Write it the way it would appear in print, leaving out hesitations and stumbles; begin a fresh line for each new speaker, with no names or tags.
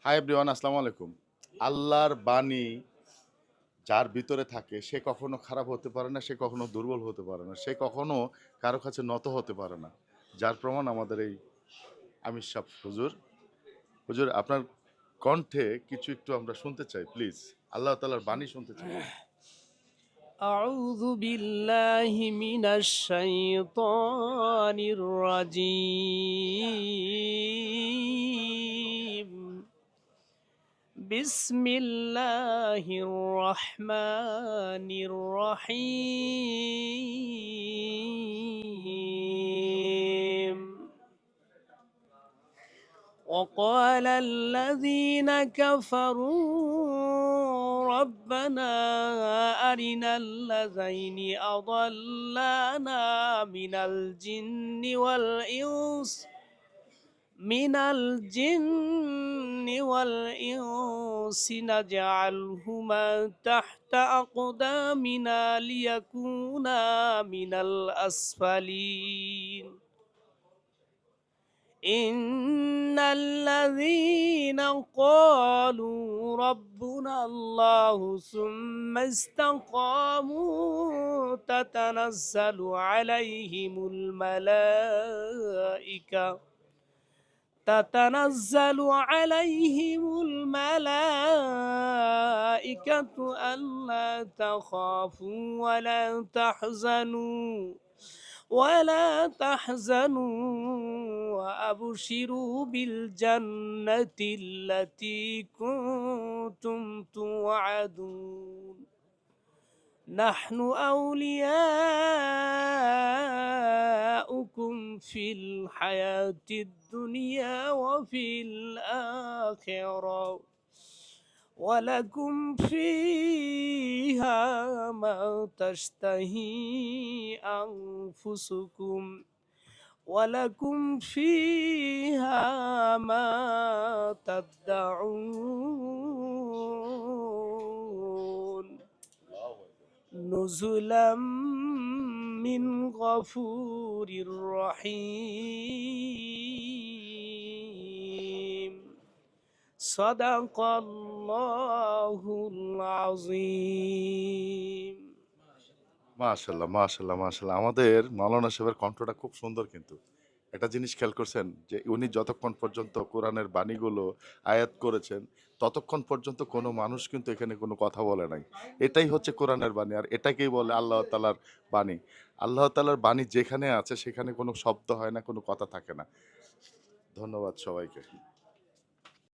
Hi everyone, আসসালামু আলাইকুম। আল্লাহর বাণী যার ভিতরে থাকে সে কখনো খারাপ হতে পারে না, সে কখনো দুর্বল হতে পারে না, সে কখনো কারো কাছে নত হতে পারে না। যার প্রমাণ আমাদের এই আমির সাহেব হুজুর। হুজুর, আপনার কণ্ঠে কিছু একটু আমরা শুনতে চাই প্লিজ। আল্লাহ তাআলার বাণী শুনতে চাই।
أعوذ بالله من الشيطان الرجيم بسم الله الرحمن الرحيم وقال الذين كفروا ربنا أرنا الذين أضلانا من الجن والإنس نجعلهما تحت أقدامنا ليكونا من الأسفلين إن الذين قالوا ربنا الله ثم استقاموا تتنزل عليهم الملائكة ألا تخافوا ولا تحزنوا وأبشروا بالجنة التي كنتم توعدون نحن أولياؤكم في الحياة الدنيا وفي الآخرة ولكم فيها ما تشتهي أنفسكم ولكم فيها ما تدعون نزلا من غفور رحيم صدق الله العظيم
মাশাআল্লাহ, মাশাআল্লাহ, মাশাআল্লাহ। আমাদের মাওলানা সাহেবের কণ্ঠটা খুব সুন্দর কিন্তু। একটা জিনিস খেয়াল করছেন যে উনি যতক্ষণ পর্যন্ত কোরআনের বাণীগুলো আয়াত করেছেন, ততক্ষণ পর্যন্ত কোনো মানুষ কিন্তু এখানে কোনো কথা বলে নাই। এটাই হচ্ছে কোরআনের বাণী, আর এটাকেই বলে আল্লাহ তাআলার বাণী। আল্লাহ তাআলার বাণী যেখানে আছে সেখানে কোনো শব্দ হয় না, কোনো কথা থাকে না। ধন্যবাদ সবাইকে।